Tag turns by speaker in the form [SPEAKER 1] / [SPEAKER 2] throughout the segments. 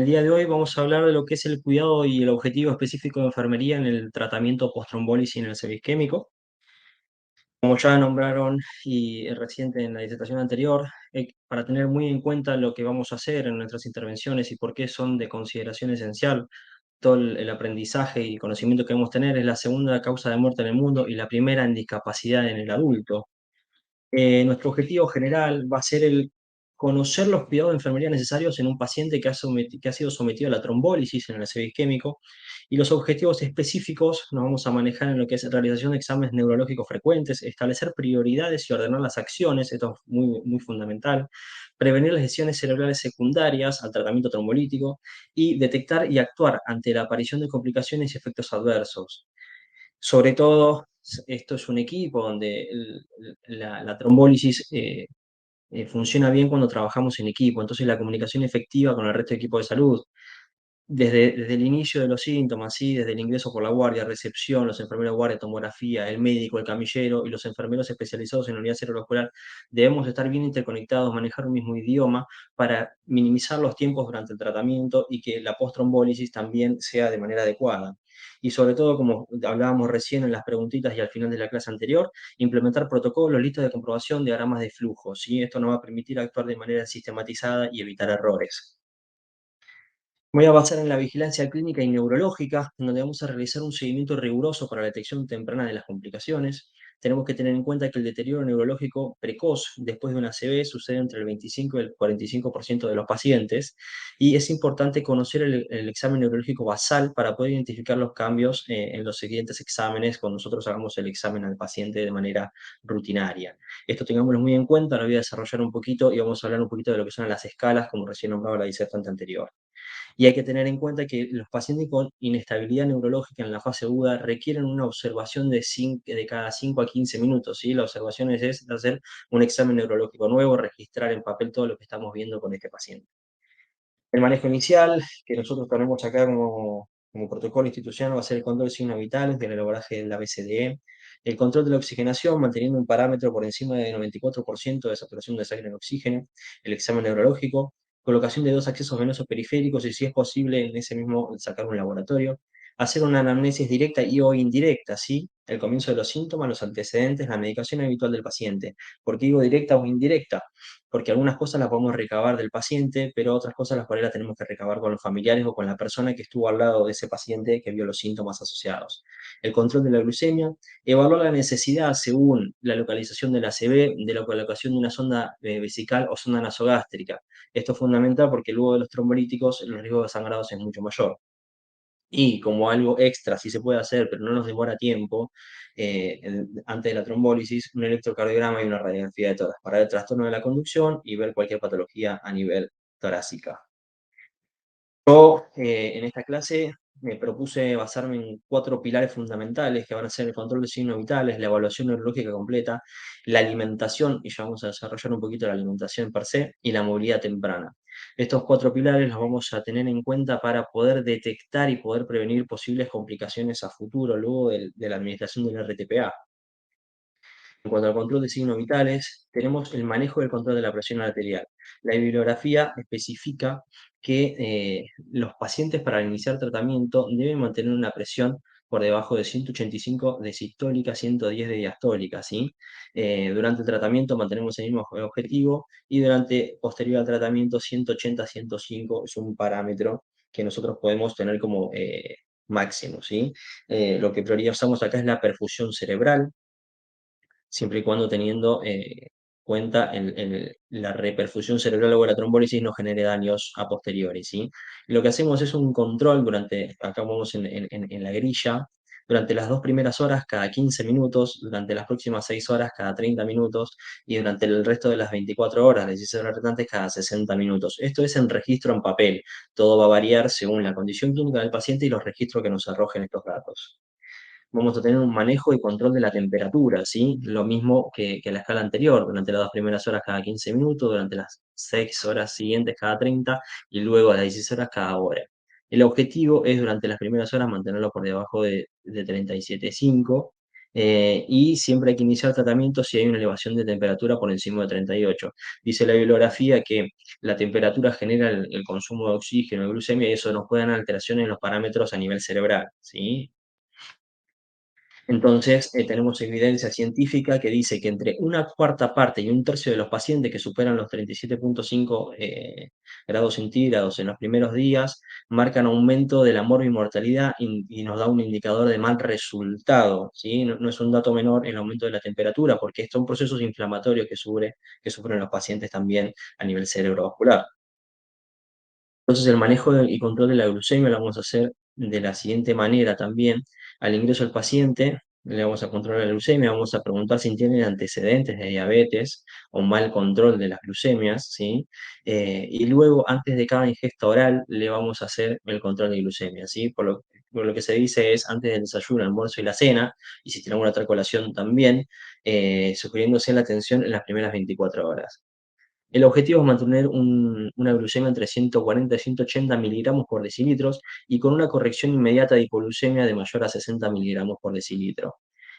[SPEAKER 1] día de hoy vamos a hablar de lo que es el cuidado y el objetivo específico de enfermería en el tratamiento post-trombólisis en el servicio isquémico. Como ya nombraron y reciente en la disertación anterior, para tener muy en cuenta lo que vamos a hacer en nuestras intervenciones y por qué son de consideración esencial, todo el aprendizaje y conocimiento que debemos tener es la segunda causa de muerte en el mundo y la primera en discapacidad en el adulto. Nuestro objetivo general va a ser el conocer los cuidados de enfermería necesarios en un paciente que ha sido sometido a la trombólisis en el ACV isquémico, y los objetivos específicos nos vamos a manejar en lo que es realización de exámenes neurológicos frecuentes, establecer prioridades y ordenar las acciones, esto es muy, muy fundamental, prevenir las lesiones cerebrales secundarias al tratamiento trombolítico y detectar y actuar ante la aparición de complicaciones y efectos adversos. Sobre todo, esto es un equipo donde la trombólisis funciona bien cuando trabajamos en equipo, entonces la comunicación efectiva con el resto del equipo de salud, desde el inicio de los síntomas, ¿sí? Desde el ingreso por la guardia, recepción, los enfermeros de guardia, tomografía, el médico, el camillero y los enfermeros especializados en unidad cerebrovascular, debemos estar bien interconectados, manejar un mismo idioma para minimizar los tiempos durante el tratamiento y que la post-trombólisis también sea de manera adecuada. Y sobre todo, como hablábamos recién en las preguntitas y al final de la clase anterior, implementar protocolos, listas de comprobación, diagramas de flujo, ¿sí? Esto nos va a permitir actuar de manera sistematizada y evitar errores. Me voy a basar en la vigilancia clínica y neurológica, donde vamos a realizar un seguimiento riguroso para la detección temprana de las complicaciones. Tenemos que tener en cuenta que el deterioro neurológico precoz después de una ACV sucede entre el 25 y el 45% de los pacientes, y es importante conocer el examen neurológico basal para poder identificar los cambios en los siguientes exámenes cuando nosotros hagamos el examen al paciente de manera rutinaria. Esto tengámoslo muy en cuenta. Ahora voy a desarrollar un poquito y vamos a hablar un poquito de lo que son las escalas, como recién nombraba la disertante anterior. Y hay que tener en cuenta que los pacientes con inestabilidad neurológica en la fase aguda requieren una observación de cada 5 a 15 minutos, ¿sí? La observación es hacer un examen neurológico nuevo, registrar en papel todo lo que estamos viendo con este paciente. El manejo inicial, que nosotros tenemos acá como protocolo institucional, va a ser el control de signos vitales del abordaje del ABCDE, el control de la oxigenación, manteniendo un parámetro por encima de 94% de saturación de sangre en oxígeno, el examen neurológico, colocación de 2 accesos venosos periféricos y, si es posible, en ese mismo sacar un laboratorio, hacer una anamnesis directa y o indirecta, ¿sí? El comienzo de los síntomas, los antecedentes, la medicación habitual del paciente. ¿Por qué digo directa o indirecta? Porque algunas cosas las podemos recabar del paciente, pero otras cosas las por ahí las tenemos que recabar con los familiares o con la persona que estuvo al lado de ese paciente que vio los síntomas asociados. El control de la glucemia, evaluar la necesidad según la localización de la ACV, de la colocación de una sonda vesical o sonda nasogástrica. Esto es fundamental porque luego de los trombolíticos el riesgo de sangrados es mucho mayor. Y como algo extra, si se puede hacer, pero no nos demora tiempo, antes de la trombólisis, un electrocardiograma y una radiografía de tórax para el trastorno de la conducción y ver cualquier patología a nivel torácica. Yo, en esta clase, me propuse basarme en 4 pilares fundamentales que van a ser el control de signos vitales, la evaluación neurológica completa, la alimentación, y ya vamos a desarrollar un poquito la alimentación per se, y la movilidad temprana. Estos 4 pilares los vamos a tener en cuenta para poder detectar y poder prevenir posibles complicaciones a futuro luego de la administración del RTPA. En cuanto al control de signos vitales, tenemos el manejo del control de la presión arterial. La bibliografía especifica que los pacientes, para iniciar tratamiento, deben mantener una presión por debajo de 185 de sistólica, 110 de diastólica, ¿sí? Durante el tratamiento mantenemos el mismo objetivo, y posterior al tratamiento 180 a 105 es un parámetro que nosotros podemos tener como máximo, ¿sí? Lo que priorizamos acá es la perfusión cerebral, siempre y cuando teniendo cuenta la reperfusión cerebral o la trombólisis no genere daños a posteriori, ¿sí? Lo que hacemos es un control acá vamos en la grilla, durante las 2 primeras horas cada 15 minutos, durante las próximas 6 horas cada 30 minutos, y durante el resto de las 24 horas, las 16 horas restantes, cada 60 minutos. Esto es en registro en papel. Todo va a variar según la condición clínica del paciente y los registros que nos arrojen estos datos. Vamos a tener un manejo y control de la temperatura, ¿sí? Lo mismo que la escala anterior, durante las 2 primeras horas cada 15 minutos, durante las 6 horas siguientes cada 30 y luego a las 16 horas cada hora. El objetivo es durante las primeras horas mantenerlo por debajo de 37,5, Y siempre hay que iniciar tratamiento si hay una elevación de temperatura por encima de 38. Dice la bibliografía que la temperatura genera el consumo de oxígeno, de glucemia, y eso nos puede dar alteraciones en los parámetros a nivel cerebral, ¿sí? Entonces, tenemos evidencia científica que dice que entre una cuarta parte y un tercio de los pacientes que superan los 37,5 grados centígrados en los primeros días marcan aumento de la morbimortalidad y nos da un indicador de mal resultado, ¿sí? No es un dato menor el aumento de la temperatura, porque estos son procesos inflamatorios que sufren los pacientes también a nivel cerebrovascular. Entonces, el manejo y control de la glucemia lo vamos a hacer de la siguiente manera también. Al ingreso al paciente, le vamos a controlar la glucemia, vamos a preguntar si tiene antecedentes de diabetes o mal control de las glucemias, ¿sí? Y luego, antes de cada ingesta oral, le vamos a hacer el control de glucemia, ¿sí? Por lo que se dice es antes del desayuno, almuerzo y la cena, y si tiene alguna otra colación también, sugiriéndose la atención en las primeras 24 horas. El objetivo es mantener una glucemia entre 140 y 180 miligramos por decilitros y con una corrección inmediata de hipoglucemia de mayor a 60 miligramos por decilitro.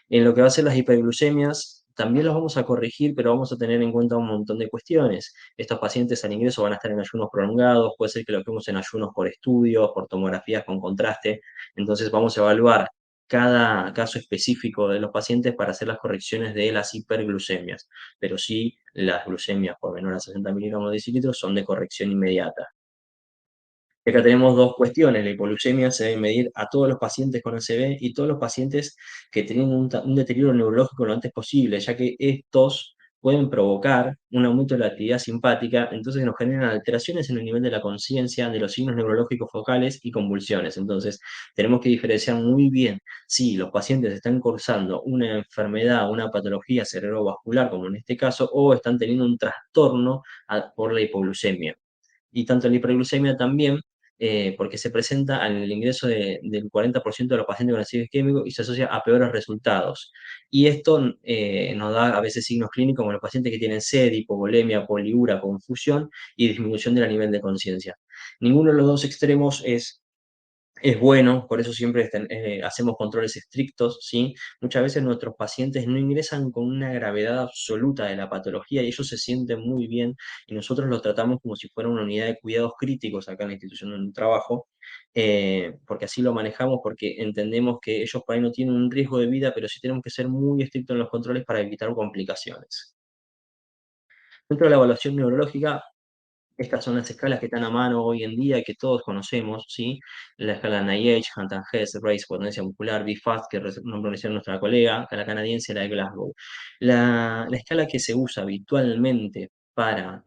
[SPEAKER 1] En lo que va a ser las hiperglucemias, también los vamos a corregir, pero vamos a tener en cuenta un montón de cuestiones. Estos pacientes al ingreso van a estar en ayunos prolongados, puede ser que lo vemos en ayunos por estudios, por tomografías con contraste. Entonces vamos a evaluar cada caso específico de los pacientes para hacer las correcciones de las hiperglucemias, pero sí las glucemias por menor a 60 miligramos de decilitro son de corrección inmediata. Y acá tenemos dos cuestiones. La hipoglucemia se debe medir a todos los pacientes con ACV y todos los pacientes que tienen un deterioro neurológico lo antes posible, ya que estos pueden provocar un aumento de la actividad simpática, entonces nos generan alteraciones en el nivel de la conciencia, de los signos neurológicos focales y convulsiones. Entonces, tenemos que diferenciar muy bien si los pacientes están cursando una enfermedad, una patología cerebrovascular, como en este caso, o están teniendo un trastorno por la hipoglucemia. Y tanto la hiperglucemia también, porque se presenta al ingreso del 40% de los pacientes con ácido isquémico y se asocia a peores resultados. Y esto nos da a veces signos clínicos como los pacientes que tienen sed, hipovolemia, poliuria, confusión y disminución del nivel de conciencia. Ninguno de los dos extremos es bueno, por eso siempre hacemos controles estrictos, ¿sí? Muchas veces nuestros pacientes no ingresan con una gravedad absoluta de la patología y ellos se sienten muy bien y nosotros los tratamos como si fuera una unidad de cuidados críticos acá en la institución donde trabajo, porque así lo manejamos, porque entendemos que ellos por ahí no tienen un riesgo de vida, pero sí tenemos que ser muy estrictos en los controles para evitar complicaciones. Dentro de la evaluación neurológica, estas son las escalas que están a mano hoy en día, que todos conocemos, ¿sí? La escala NIH, Hampton-Hess, Race, potencia muscular, BFAST, que nombró nuestra colega, la canadiense, la de Glasgow. La escala que se usa habitualmente para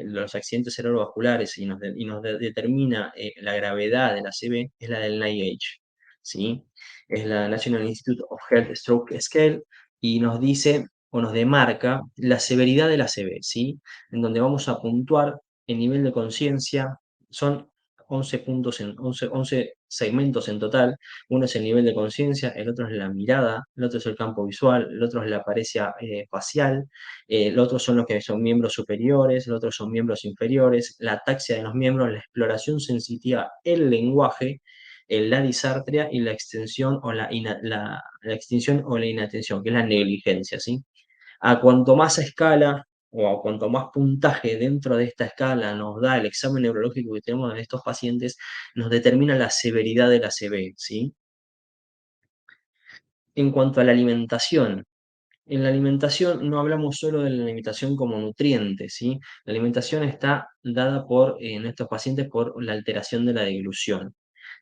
[SPEAKER 1] los accidentes cerebrovasculares y nos determina la gravedad de la CB es la del NIH, ¿sí? Es la National Institute of Health Stroke Scale y nos dice o nos demarca la severidad de la CB, ¿sí? En donde vamos a puntuar el nivel de conciencia. Son 11 puntos 11 segmentos en total. Uno es el nivel de conciencia, el otro es la mirada, el otro es el campo visual, el otro es la apariencia facial, el otro son los que son miembros superiores, el otro son miembros inferiores, la ataxia de los miembros, la exploración sensitiva, el lenguaje, la disartria y la extensión o la extinción o la inatención, que es la negligencia, ¿sí? A cuanto más escala o a cuanto más puntaje dentro de esta escala nos da el examen neurológico que tenemos en estos pacientes, nos determina la severidad de la CB, ¿sí? En cuanto a la alimentación, en la alimentación no hablamos solo de la alimentación como nutriente, ¿sí? La alimentación está dada en estos pacientes por la alteración de la deglución.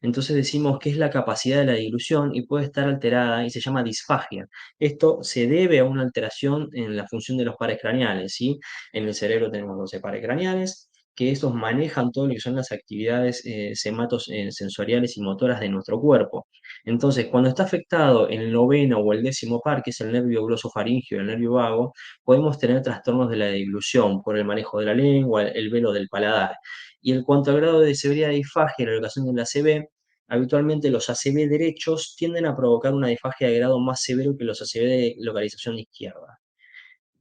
[SPEAKER 1] Entonces decimos que es la capacidad de la deglución y puede estar alterada y se llama disfagia. Esto se debe a una alteración en la función de los pares craneales, ¿sí? En el cerebro tenemos 12 pares craneales, que estos manejan todo lo que son las actividades sensoriales y motoras de nuestro cuerpo. Entonces, cuando está afectado el noveno o el décimo par, que es el nervio glosofaringeo y el nervio vago, podemos tener trastornos de la deglución por el manejo de la lengua, el velo del paladar. Y en cuanto al grado de severidad de disfagia y la locación de la ACV, habitualmente los ACV derechos tienden a provocar una disfagia de grado más severo que los ACV de localización izquierda.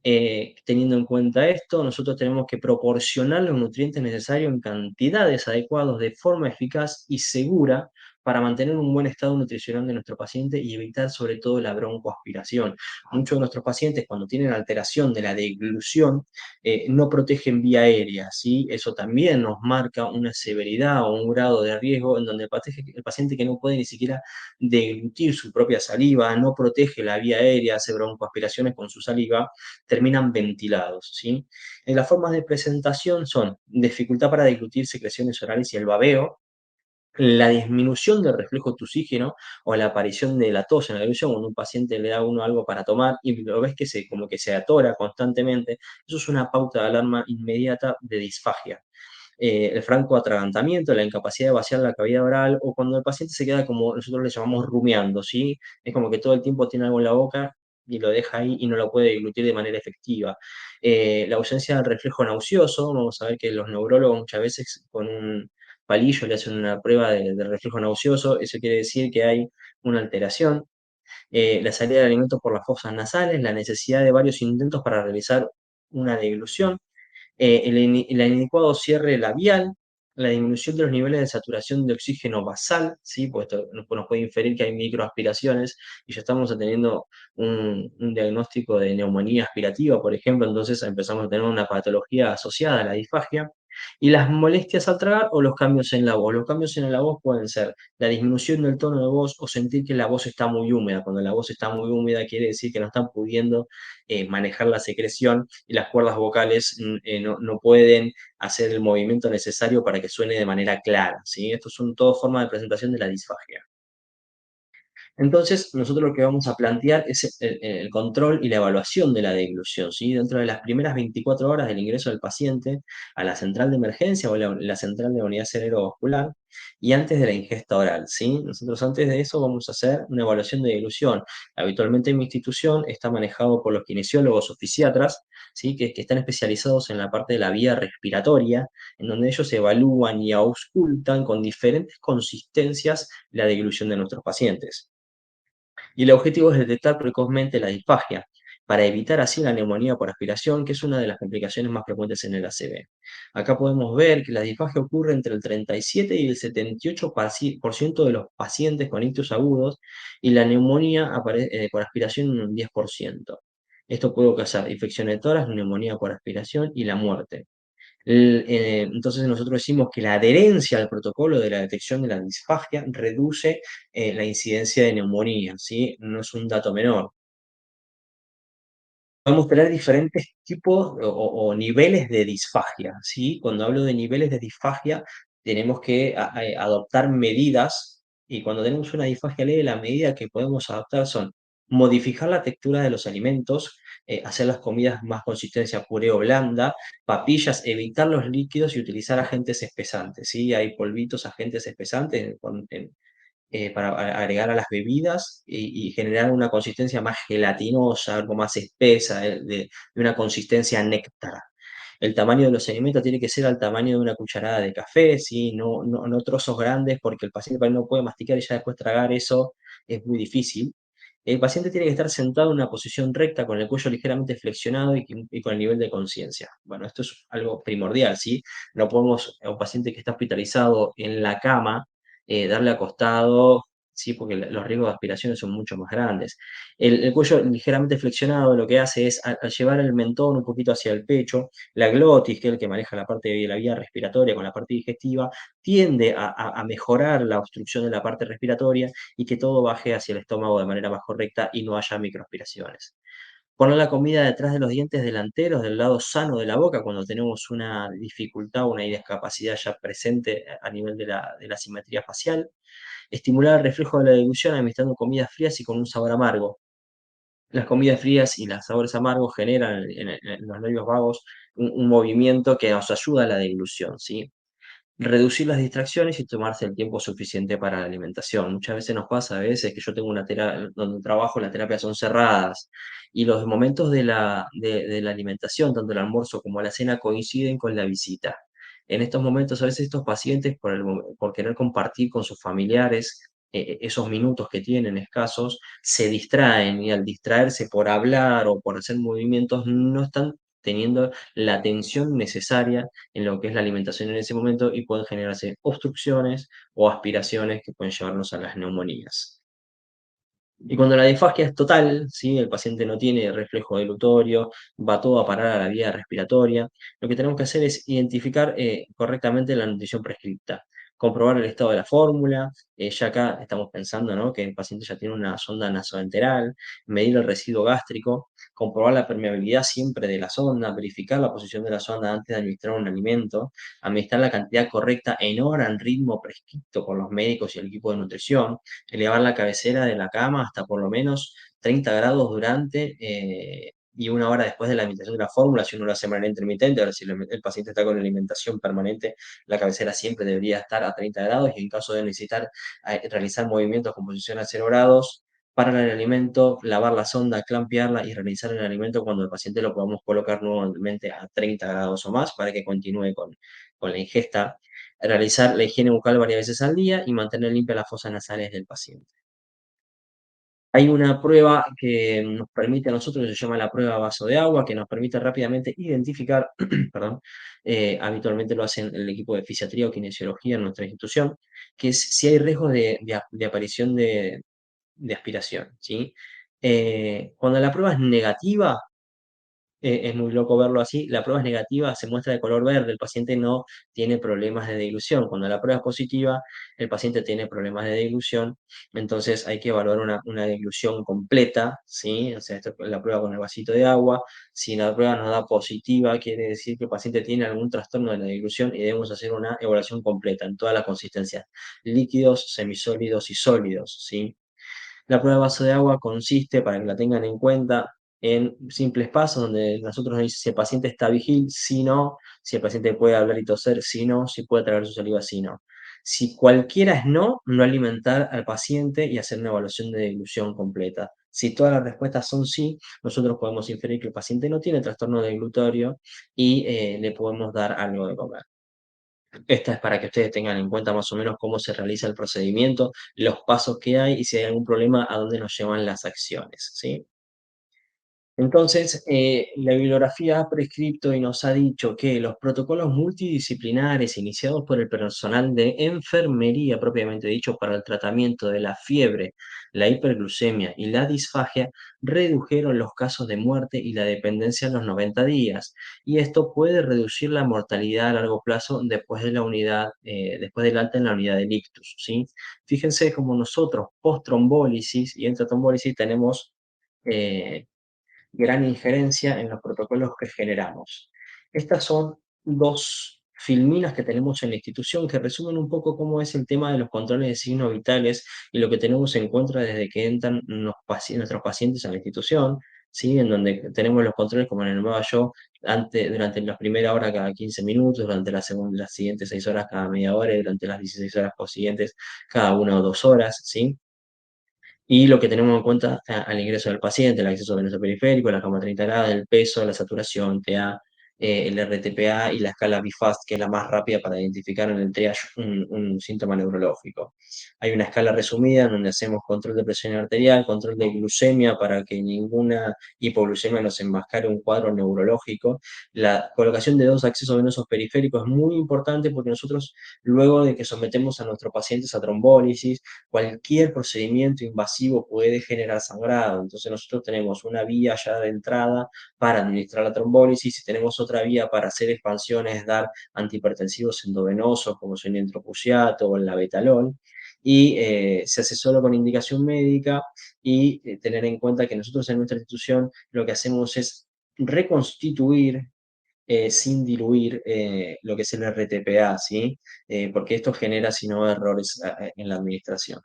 [SPEAKER 1] Teniendo en cuenta esto, nosotros tenemos que proporcionar los nutrientes necesarios en cantidades adecuadas de forma eficaz y segura para mantener un buen estado nutricional de nuestro paciente y evitar sobre todo la broncoaspiración. Muchos de nuestros pacientes cuando tienen alteración de la deglución no protegen vía aérea, ¿sí? Eso también nos marca una severidad o un grado de riesgo en donde el paciente que no puede ni siquiera deglutir su propia saliva, no protege la vía aérea, hace broncoaspiraciones con su saliva, terminan ventilados, ¿sí? Las formas de presentación son dificultad para deglutir secreciones orales y el babeo, la disminución del reflejo tusígeno o la aparición de la tos en la deglución, cuando un paciente le da a uno algo para tomar y lo ves que como que se atora constantemente, eso es una pauta de alarma inmediata de disfagia. El franco atragantamiento, la incapacidad de vaciar la cavidad oral o cuando el paciente se queda como nosotros le llamamos rumiando, ¿sí? Es como que todo el tiempo tiene algo en la boca y lo deja ahí y no lo puede deglutir de manera efectiva. La ausencia del reflejo nauseoso, vamos a ver que los neurólogos muchas veces con un palillo le hacen una prueba de reflejo nauseoso, eso quiere decir que hay una alteración. La salida de alimentos por las fosas nasales, la necesidad de varios intentos para realizar una deglución, el inadecuado cierre labial, la disminución de los niveles de saturación de oxígeno basal, ¿sí? Pues esto nos puede inferir que hay microaspiraciones y ya estamos teniendo un diagnóstico de neumonía aspirativa, por ejemplo, entonces empezamos a tener una patología asociada a la disfagia. Y las molestias al tragar o los cambios en la voz. Los cambios en la voz pueden ser la disminución del tono de voz o sentir que la voz está muy húmeda. Cuando la voz está muy húmeda quiere decir que no están pudiendo manejar la secreción y las cuerdas vocales no pueden hacer el movimiento necesario para que suene de manera clara, ¿sí? Estos son todas formas de presentación de la disfagia. Entonces, nosotros lo que vamos a plantear es el control y la evaluación de la deglución, ¿sí? Dentro de las primeras 24 horas del ingreso del paciente a la central de emergencia o la central de unidad cerebrovascular y antes de la ingesta oral, ¿sí? Nosotros antes de eso vamos a hacer una evaluación de deglución. Habitualmente en mi institución está manejado por los kinesiólogos o fisiatras, ¿sí? Que están especializados en la parte de la vía respiratoria, en donde ellos evalúan y auscultan con diferentes consistencias la deglución de nuestros pacientes. Y el objetivo es detectar precozmente la disfagia, para evitar así la neumonía por aspiración, que es una de las complicaciones más frecuentes en el ACV. Acá podemos ver que la disfagia ocurre entre el 37 y el 78% de los pacientes con ictus agudos y la neumonía por aspiración en un 10%. Esto puede ocasionar infección de tórax, neumonía por aspiración y la muerte. Entonces nosotros decimos que la adherencia al protocolo de la detección de la disfagia reduce la incidencia de neumonía, ¿sí? No es un dato menor. Podemos tener diferentes tipos o niveles de disfagia, ¿sí? Cuando hablo de niveles de disfagia, tenemos que adoptar medidas, y cuando tenemos una disfagia leve, la medida que podemos adoptar son modificar la textura de los alimentos, hacer las comidas más consistencia puré o blanda, papillas, evitar los líquidos y utilizar agentes espesantes, ¿sí? Hay polvitos, agentes espesantes para agregar a las bebidas y generar una consistencia más gelatinosa, algo más espesa, de una consistencia néctar. El tamaño de los alimentos tiene que ser al tamaño de una cucharada de café, ¿sí? No trozos grandes, porque el paciente no puede masticar y ya después tragar eso es muy difícil. El paciente tiene que estar sentado en una posición recta, con el cuello ligeramente flexionado y con el nivel de conciencia. Bueno, esto es algo primordial, ¿sí? No podemos a un paciente que está hospitalizado en la cama darle acostado, ¿sí? Porque los riesgos de aspiraciones son mucho más grandes. El cuello ligeramente flexionado lo que hace es al llevar el mentón un poquito hacia el pecho, la glotis, que es el que maneja la parte de la vía respiratoria con la parte digestiva, tiende a mejorar la obstrucción de la parte respiratoria y que todo baje hacia el estómago de manera más correcta y no haya microaspiraciones. Poner la comida detrás de los dientes delanteros, del lado sano de la boca, cuando tenemos una dificultad o una discapacidad ya presente a nivel de la simetría facial. Estimular el reflejo de la deglución administrando comidas frías y con un sabor amargo. Las comidas frías y los sabores amargos generan en los nervios vagos un movimiento que nos ayuda a la deglución, ¿sí? Reducir las distracciones y tomarse el tiempo suficiente para la alimentación. Muchas veces nos pasa, a veces, que yo tengo una terapia, donde trabajo, las terapias son cerradas y los momentos de la alimentación, tanto el almuerzo como la cena, coinciden con la visita. En estos momentos, a veces estos pacientes, por querer compartir con sus familiares esos minutos que tienen escasos, se distraen y al distraerse por hablar o por hacer movimientos, no están teniendo la atención necesaria en lo que es la alimentación en ese momento y pueden generarse obstrucciones o aspiraciones que pueden llevarnos a las neumonías. Y cuando la disfagia es total, ¿sí? El paciente no tiene reflejo delutorio, va todo a parar a la vía respiratoria, lo que tenemos que hacer es identificar correctamente la nutrición prescripta, comprobar el estado de la fórmula, ya acá estamos pensando, ¿no? Que el paciente ya tiene una sonda nasoenteral, medir el residuo gástrico, comprobar la permeabilidad siempre de la sonda, verificar la posición de la sonda antes de administrar un alimento, administrar la cantidad correcta en hora, en ritmo prescripto por los médicos y el equipo de nutrición, elevar la cabecera de la cama hasta por lo menos 30 grados durante y una hora después de la administración de la fórmula, si uno lo hace de manera intermitente. Ahora, si el paciente está con alimentación permanente, la cabecera siempre debería estar a 30 grados y en caso de necesitar realizar movimientos con posición a 0 grados, parar el alimento, lavar la sonda, clampearla y realizar el alimento cuando el paciente lo podamos colocar nuevamente a 30 grados o más para que continúe con la ingesta, realizar la higiene bucal varias veces al día y mantener limpias las fosas nasales del paciente. Hay una prueba que nos permite a nosotros, que se llama la prueba vaso de agua, que nos permite rápidamente identificar, perdón, habitualmente lo hacen el equipo de fisiatría o kinesiología en nuestra institución, que es si hay riesgo de aparición de aspiración, ¿sí? Cuando la prueba es negativa, es muy loco verlo así. La prueba es negativa, se muestra de color verde, el paciente no tiene problemas de dilución. Cuando la prueba es positiva, el paciente tiene problemas de dilución, entonces hay que evaluar una dilución completa, ¿sí? O sea, esto es la prueba con el vasito de agua. Si la prueba nos da positiva, quiere decir que el paciente tiene algún trastorno de la dilución y debemos hacer una evaluación completa en toda la consistencia, líquidos, semisólidos y sólidos, ¿sí? La prueba de vaso de agua consiste, para que la tengan en cuenta, en simples pasos donde nosotros nos dice si el paciente está vigil, si no, si el paciente puede hablar y toser, si no, si puede tragar su saliva, si no. Si cualquiera es no, no alimentar al paciente y hacer una evaluación de dilución completa. Si todas las respuestas son sí, nosotros podemos inferir que el paciente no tiene trastorno deglutorio y le podemos dar algo de comer. Esta es para que ustedes tengan en cuenta más o menos cómo se realiza el procedimiento, los pasos que hay y si hay algún problema, a dónde nos llevan las acciones, ¿sí? Entonces, la bibliografía ha prescrito y nos ha dicho que los protocolos multidisciplinares iniciados por el personal de enfermería, propiamente dicho, para el tratamiento de la fiebre, la hiperglucemia y la disfagia, redujeron los casos de muerte y la dependencia en los 90 días. Y esto puede reducir la mortalidad a largo plazo después de la unidad, después del alta en la unidad del ictus, ¿sí? Fíjense como nosotros, post-trombólisis y intratrombólisis, tenemos gran injerencia en los protocolos que generamos. Estas son dos filminas que tenemos en la institución que resumen un poco cómo es el tema de los controles de signos vitales y lo que tenemos en contra desde que entran nuestros pacientes a la institución, ¿sí? En donde tenemos los controles como en el Nueva Yo, durante la primera hora cada 15 minutos, durante las siguientes 6 horas cada media hora y durante las 16 horas siguientes cada 1 o 2 horas, ¿sí? Y lo que tenemos en cuenta al ingreso del paciente, el acceso venoso periférico, la cama 30 grados, el peso, la saturación, TA, el RTPA y la escala BIFAST, que es la más rápida para identificar en el triage un síntoma neurológico. Hay una escala resumida en donde hacemos control de presión arterial, control de glucemia para que ninguna hipoglucemia nos enmascare un cuadro neurológico. La colocación de 2 accesos venosos periféricos es muy importante porque nosotros, luego de que sometemos a nuestros pacientes a trombólisis, cualquier procedimiento invasivo puede generar sangrado. Entonces nosotros tenemos una vía ya de entrada para administrar la trombólisis y tenemos otra vía para hacer expansiones, dar antihipertensivos endovenosos como son el entroprusiato o el labetalol. Y se hace solo con indicación médica y tener en cuenta que nosotros en nuestra institución lo que hacemos es reconstituir sin diluir lo que es el RTPA, ¿sí? Porque esto genera, si no, errores en la administración.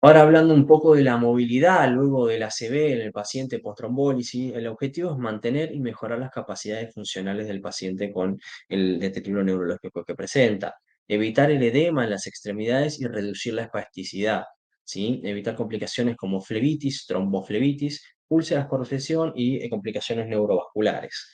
[SPEAKER 1] Ahora hablando un poco de la movilidad luego del ACV en el paciente post-trombólisis, el objetivo es mantener y mejorar las capacidades funcionales del paciente con el deterioro neurológico que presenta, evitar el edema en las extremidades y reducir la espasticidad, ¿sí? Evitar complicaciones como flebitis, tromboflebitis, úlceras por recesión y complicaciones neurovasculares.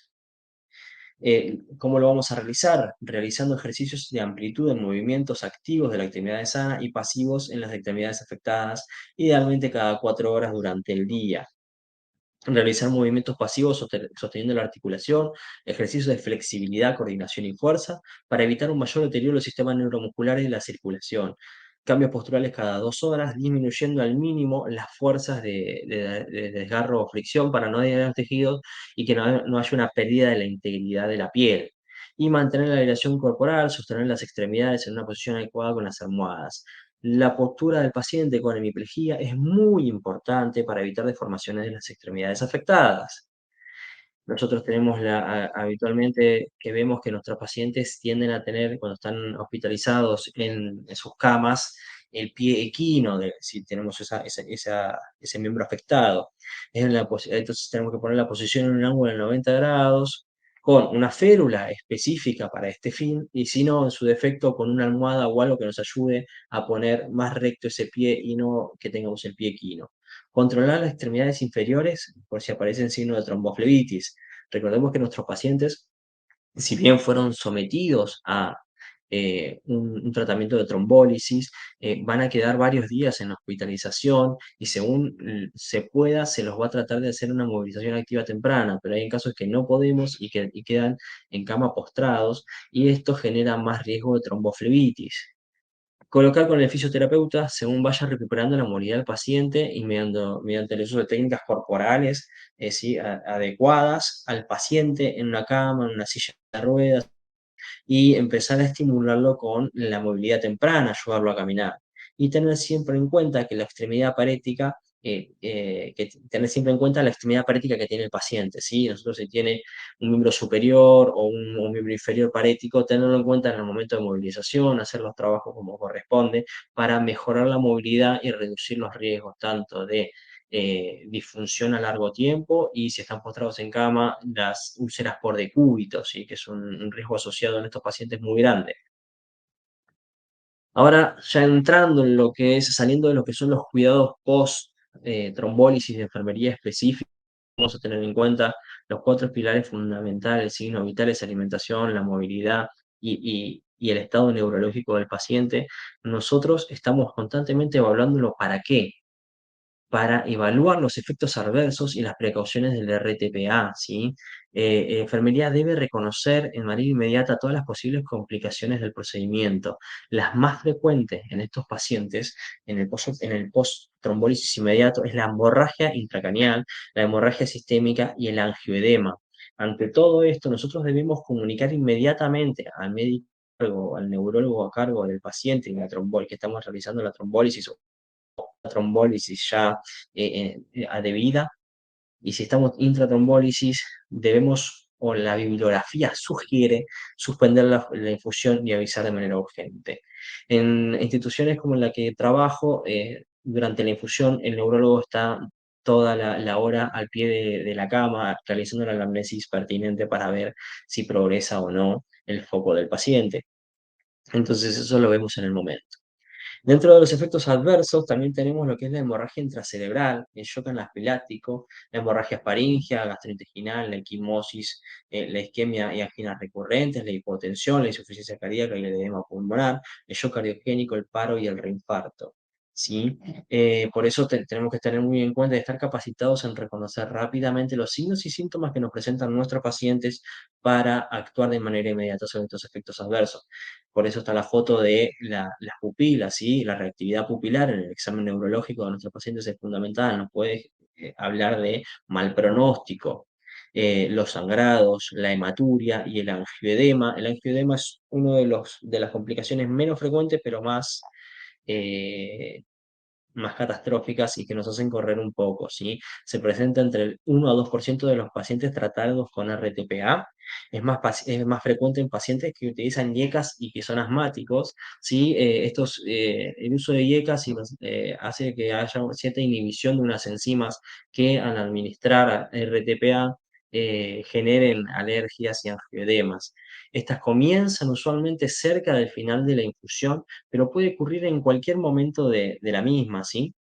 [SPEAKER 1] ¿Cómo lo vamos a realizar? Realizando ejercicios de amplitud en movimientos activos de la extremidad sana y pasivos en las extremidades afectadas, idealmente cada 4 horas durante el día. realizar movimientos pasivos sosteniendo la articulación, ejercicios de flexibilidad, coordinación y fuerza, para evitar un mayor deterioro del sistema neuromuscular y de la circulación. Cambios posturales cada 2 horas, disminuyendo al mínimo las fuerzas de desgarro o fricción para no dañar los tejidos y que no haya una pérdida de la integridad de la piel. Y mantener la elevación corporal, sostener las extremidades en una posición adecuada con las almohadas. La postura del paciente con hemiplegia es muy importante para evitar deformaciones de las extremidades afectadas. Nosotros tenemos habitualmente que vemos que nuestros pacientes tienden a tener, cuando están hospitalizados en sus camas, el pie equino, si tenemos ese miembro afectado. Entonces tenemos que poner la posición en un ángulo de 90 grados, con una férula específica para este fin, y si no, en su defecto, con una almohada o algo que nos ayude a poner más recto ese pie y no que tengamos el pie equino. Controlar las extremidades inferiores por si aparecen signos de tromboflebitis. Recordemos que nuestros pacientes, si bien fueron sometidos a un tratamiento de trombólisis, van a quedar varios días en hospitalización y según se pueda, se los va a tratar de hacer una movilización activa temprana, pero hay casos que no podemos y quedan en cama postrados y esto genera más riesgo de tromboflebitis. Colocar con el fisioterapeuta según vaya recuperando la movilidad del paciente y mediante el uso de técnicas corporales ¿sí? Adecuadas al paciente en una cama, en una silla de ruedas, y empezar a estimularlo con la movilidad temprana, ayudarlo a caminar. Y tener siempre en cuenta que la extremidad parética, tener siempre en cuenta la extremidad parética que tiene el paciente, ¿sí? Nosotros si tiene un miembro superior o un miembro inferior parético, tenerlo en cuenta en el momento de movilización, hacer los trabajos como corresponde para mejorar la movilidad y reducir los riesgos tanto de disfunción a largo tiempo y si están postrados en cama, las úlceras por decúbito, ¿sí? Que es un riesgo asociado en estos pacientes muy grande. Ahora, ya entrando en lo que es, saliendo de lo que son los cuidados post trombólisis de enfermería específica, vamos a tener en cuenta los 4 pilares fundamentales, signos vitales, alimentación, la movilidad y el estado neurológico del paciente. Nosotros estamos constantemente evaluándolo para qué, para evaluar los efectos adversos y las precauciones del RTPA, ¿sí? Enfermería debe reconocer en manera inmediata todas las posibles complicaciones del procedimiento. Las más frecuentes en estos pacientes, en el post-trombólisis inmediato, es la hemorragia intracraneal, la hemorragia sistémica y el angioedema. Ante todo esto, nosotros debemos comunicar inmediatamente al médico, al neurólogo a cargo del paciente en la que estamos realizando la trombólisis trombólisis ya adebida, y si estamos intratrombólisis, debemos, o la bibliografía sugiere, suspender la infusión y avisar de manera urgente. En instituciones como en la que trabajo, durante la infusión, el neurólogo está toda la hora al pie de la cama, realizando la anamnesis pertinente para ver si progresa o no el foco del paciente. Entonces, eso lo vemos en el momento. Dentro de los efectos adversos también tenemos lo que es la hemorragia intracerebral, el shock anafiláctico, la hemorragia faríngea, gastrointestinal, la equimosis, la isquemia y anginas recurrentes, la hipotensión, la insuficiencia cardíaca y el edema pulmonar, el shock cardiogénico, el paro y el reinfarto. ¿Sí? Por eso tenemos que tener muy en cuenta y estar capacitados en reconocer rápidamente los signos y síntomas que nos presentan nuestros pacientes para actuar de manera inmediata sobre estos efectos adversos. Por eso está la foto de las pupilas, ¿sí? La reactividad pupilar en el examen neurológico de nuestros pacientes es fundamental, nos puede hablar de mal pronóstico. Los sangrados, la hematuria y el angioedema. El angioedema es uno de las complicaciones menos frecuentes, pero eh, más catastróficas y que nos hacen correr un poco, ¿sí? Se presenta entre el 1 a 2% de los pacientes tratados con RTPA. Es más frecuente en pacientes que utilizan IECAS y que son asmáticos, ¿sí? El uso de IECAS hace que haya cierta inhibición de unas enzimas que al administrar RTPA generen alergias y angioedemas. Estas comienzan usualmente cerca del final de la infusión, pero puede ocurrir en cualquier momento de la misma, ¿sí?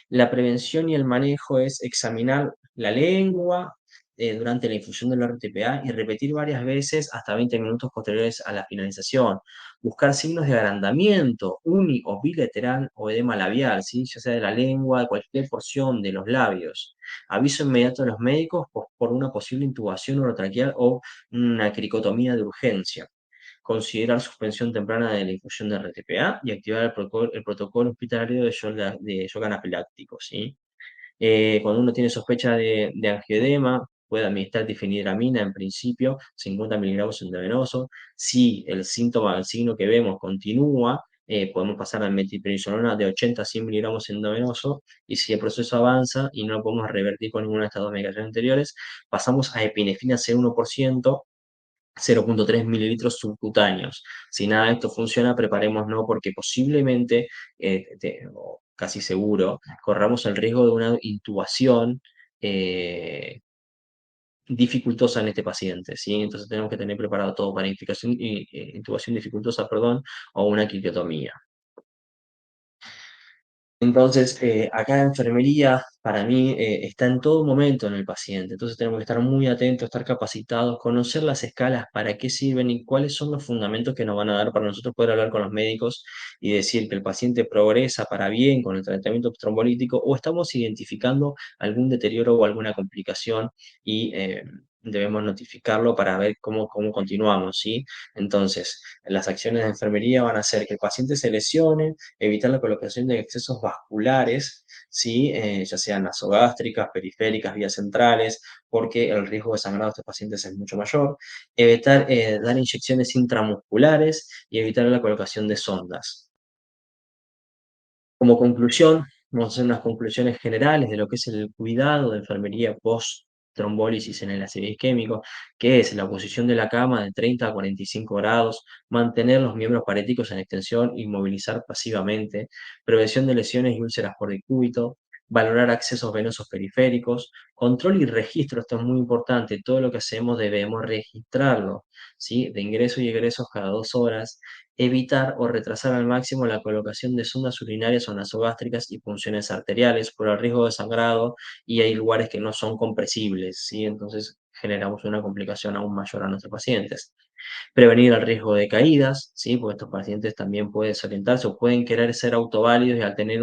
[SPEAKER 1] La prevención y el manejo es examinar la lengua, durante la infusión del RTPA y repetir varias veces hasta 20 minutos posteriores a la finalización. Buscar signos de agrandamiento uni o bilateral o edema labial, ¿sí? Ya sea de la lengua, de cualquier porción de los labios. Aviso inmediato a los médicos por una posible intubación orotraqueal o una cricotomía de urgencia. Considerar suspensión temprana de la infusión de RTPA y activar el protocolo hospitalario de shock anafiláctico, ¿sí? Cuando uno tiene sospecha de angioedema, puede administrar difenhidramina en principio, 50 miligramos endovenoso. Si el síntoma, el signo que vemos continúa, podemos pasar a metilprednisolona de 80 a 100 miligramos endovenoso, y si el proceso avanza y no lo podemos revertir con ninguna de estas dos medicaciones anteriores, pasamos a epinefrina C1%, 0,3 mililitros subcutáneos. Si nada de esto funciona, preparémonos porque posiblemente, o casi seguro, corramos el riesgo de una intubación dificultosa en este paciente, ¿sí? Entonces tenemos que tener preparado todo para intubación dificultosa, perdón, o una quiliotomía. Entonces, acá en enfermería, para mí, está en todo momento en el paciente. Entonces, tenemos que estar muy atentos, estar capacitados, conocer las escalas, para qué sirven y cuáles son los fundamentos que nos van a dar para nosotros poder hablar con los médicos y decir que el paciente progresa para bien con el tratamiento trombolítico o estamos identificando algún deterioro o alguna complicación y debemos notificarlo para ver cómo continuamos, ¿sí? Entonces, las acciones de enfermería van a hacer que el paciente se lesione, evitar la colocación de excesos vasculares, ¿sí? Ya sean nasogástricas, periféricas, vías centrales, porque el riesgo de sangrado de estos pacientes es mucho mayor. Evitar dar inyecciones intramusculares y evitar la colocación de sondas. Como conclusión, vamos a hacer unas conclusiones generales de lo que es el cuidado de enfermería post-trombólisis en el ácido isquémico, que es la posición de la cama de 30 a 45 grados, mantener los miembros paréticos en extensión, inmovilizar pasivamente, prevención de lesiones y úlceras por decúbito, valorar accesos venosos periféricos, control y registro, esto es muy importante, todo lo que hacemos debemos registrarlo, ¿sí? De ingreso y egresos cada 2 horas, evitar o retrasar al máximo la colocación de sondas urinarias o nasogástricas y punciones arteriales por el riesgo de sangrado, y hay lugares que no son compresibles, ¿sí? Entonces generamos una complicación aún mayor a nuestros pacientes. Prevenir el riesgo de caídas, ¿sí? Porque estos pacientes también pueden desorientarse o pueden querer ser autoválidos y al tener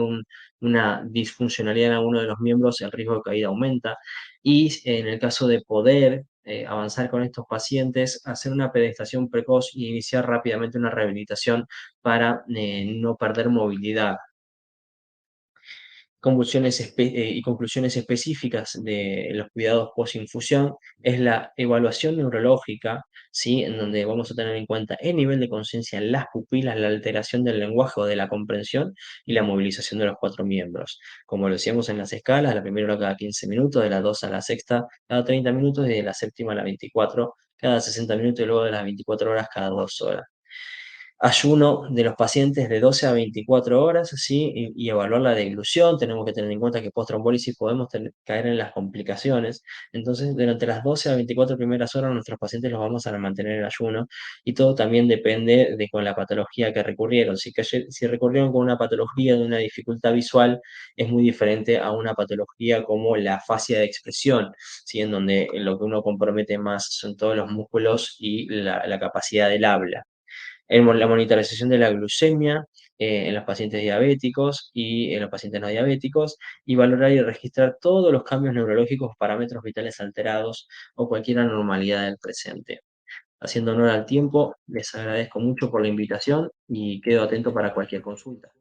[SPEAKER 1] una disfuncionalidad en alguno de los miembros, el riesgo de caída aumenta. Y en el caso de poder avanzar con estos pacientes, hacer una pedestación precoz y iniciar rápidamente una rehabilitación para no perder movilidad. Y conclusiones específicas de los cuidados posinfusión es la evaluación neurológica, ¿sí? En donde vamos a tener en cuenta el nivel de conciencia en las pupilas, la alteración del lenguaje o de la comprensión y la movilización de los cuatro miembros. Como lo decíamos en las escalas, la primera hora cada 15 minutos, de la 2 a la sexta cada 30 minutos y de la séptima a la 24 cada 60 minutos y luego de las 24 horas cada 2 horas. Ayuno de los pacientes de 12 a 24 horas, ¿sí? Y evaluar la deglución. Tenemos que tener en cuenta que post-trombólisis podemos caer en las complicaciones. Entonces, durante las 12 a 24 primeras horas, nuestros pacientes los vamos a mantener en ayuno, y todo también depende de con la patología que recurrieron. Si recurrieron con una patología de una dificultad visual, es muy diferente a una patología como la afasia de expresión, ¿sí? En donde lo que uno compromete más son todos los músculos y la capacidad del habla. La monitorización de la glucemia en los pacientes diabéticos y en los pacientes no diabéticos, y valorar y registrar todos los cambios neurológicos, parámetros vitales alterados o cualquier anormalidad del presente. Haciendo honor al tiempo, les agradezco mucho por la invitación y quedo atento para cualquier consulta.